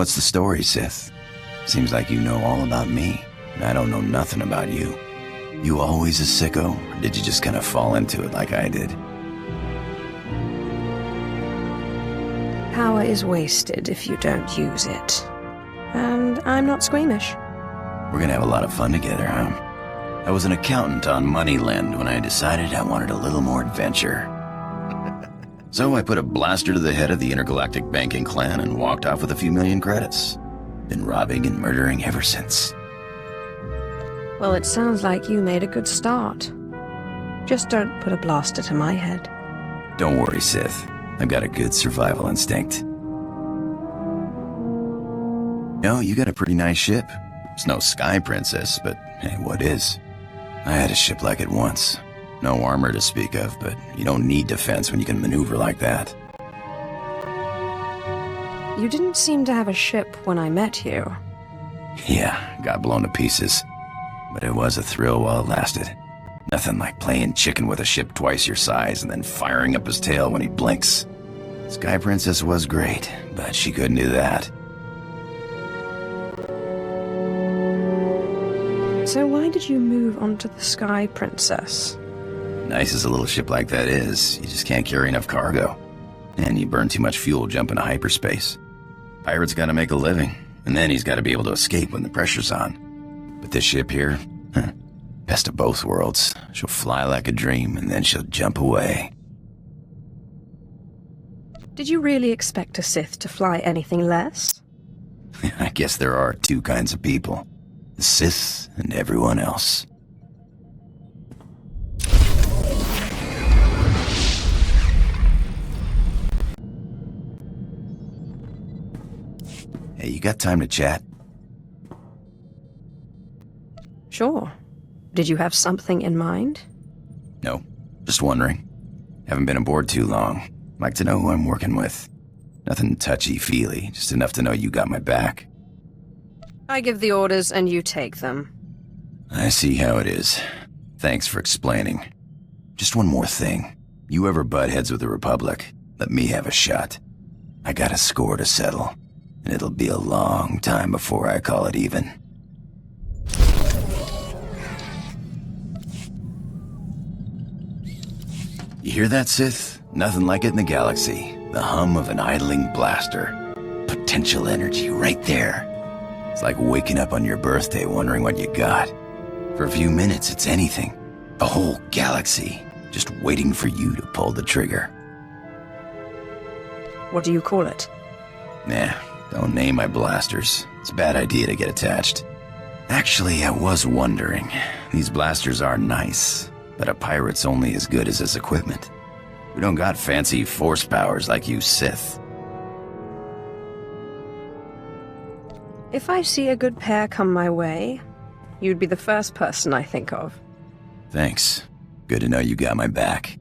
What's the story, Sith? Seems like you know all about me, and I don't know nothing about you. You always a sicko, or did you just kind of fall into it like I did? Power is wasted if you don't use it. And I'm not squeamish. We're gonna have a lot of fun together, huh? I was an accountant on Moneyland when I decided I wanted a little more adventure. So I put a blaster to the head of the intergalactic banking clan and walked off with a few million credits. Been robbing and murdering ever since. Well, it sounds like you made a good start. Just don't put a blaster to my head. Don't worry, Sith. I've got a good survival instinct. No, you got a pretty nice ship. It's no Sky Princess, but hey, what is? I had a ship like it once. No armor to speak of, but you don't need defense when you can maneuver like that. You didn't seem to have a ship when I met you. Yeah, got blown to pieces. But it was a thrill while it lasted. Nothing like playing chicken with a ship twice your size and then firing up his tail when he blinks. Sky Princess was great, but she couldn't do that. So why did you move on to the Sky Princess? Nice as a little ship like that is, you just can't carry enough cargo. And you burn too much fuel jumping to hyperspace. Pirate's gotta make a living, and then he's gotta be able to escape when the pressure's on. But this ship here, best of both worlds. She'll fly like a dream, and then she'll jump away. Did you really expect a Sith to fly anything less? I guess there are two kinds of people. The Sith and everyone else. Hey, you got time to chat? Sure. Did you have something in mind? No, just wondering. Haven't been aboard too long. Like to know who I'm working with. Nothing touchy-feely, just enough to know you got my back. I give the orders and you take them. I see how it is. Thanks for explaining. Just one more thing. You ever butt heads with the Republic, let me have a shot. I got a score to settle, and it'll be a long time before I call it even. You hear that, Sith? Nothing like it in the galaxy. The hum of an idling blaster. Potential energy right there. It's like waking up on your birthday wondering what you got. For a few minutes, it's anything. The whole galaxy, just waiting for you to pull the trigger. What do you call it? Nah, don't name my blasters. It's a bad idea to get attached. Actually, I was wondering. These blasters are nice, but a pirate's only as good as his equipment. We don't got fancy force powers like you Sith. If I see a good pair come my way, you'd be the first person I think of. Thanks. Good to know you got my back.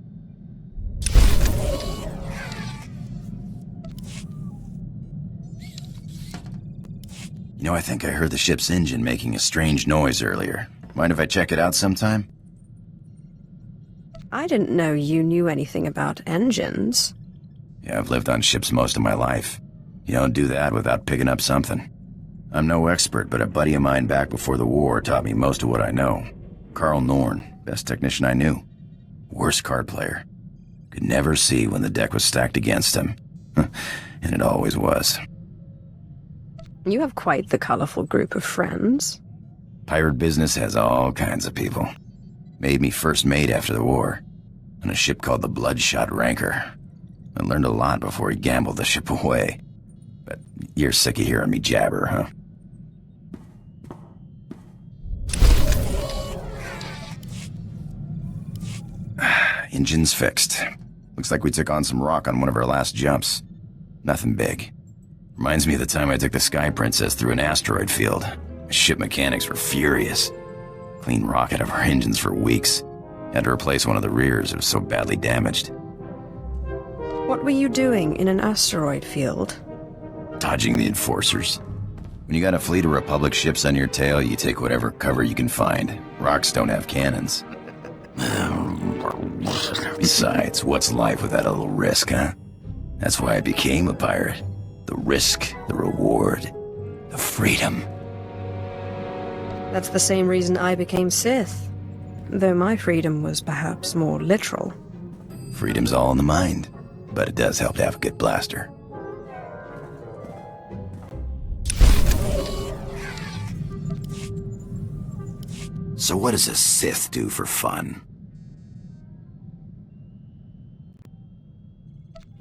You know, I think I heard the ship's engine making a strange noise earlier. Mind if I check it out sometime? I didn't know you knew anything about engines. Yeah, I've lived on ships most of my life. You don't do that without picking up something. I'm no expert, but a buddy of mine back before the war taught me most of what I know. Carl Norn, best technician I knew. Worst card player. Could never see when the deck was stacked against him. And it always was. You have quite the colorful group of friends. Pirate business has all kinds of people. Made me first mate after the war, on a ship called the Bloodshot Ranker. I learned a lot before he gambled the ship away. But you're sick of hearing me jabber, huh? Engine's fixed. Looks like we took on some rock on one of our last jumps. Nothing big. Reminds me of the time I took the Sky Princess through an asteroid field. Ship mechanics were furious. Clean rock out of our engines for weeks. Had to replace one of the rears, it was so badly damaged. What were you doing in an asteroid field? Dodging the enforcers. When you got a fleet of Republic ships on your tail, you take whatever cover you can find. Rocks don't have cannons. Besides, what's life without a little risk, huh? That's why I became a pirate. The risk, the reward, the freedom. That's the same reason I became Sith. Though my freedom was perhaps more literal. Freedom's all in the mind, but it does help to have a good blaster. So what does a Sith do for fun?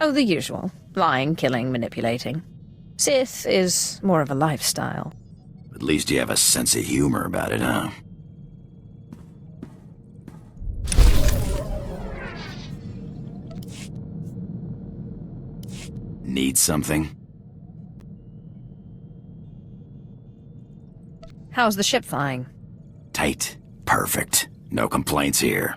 Oh, the usual. Lying, killing, manipulating. Sith is more of a lifestyle. At least you have a sense of humor about it, huh? Need something? How's the ship flying? Tight. Perfect. No complaints here.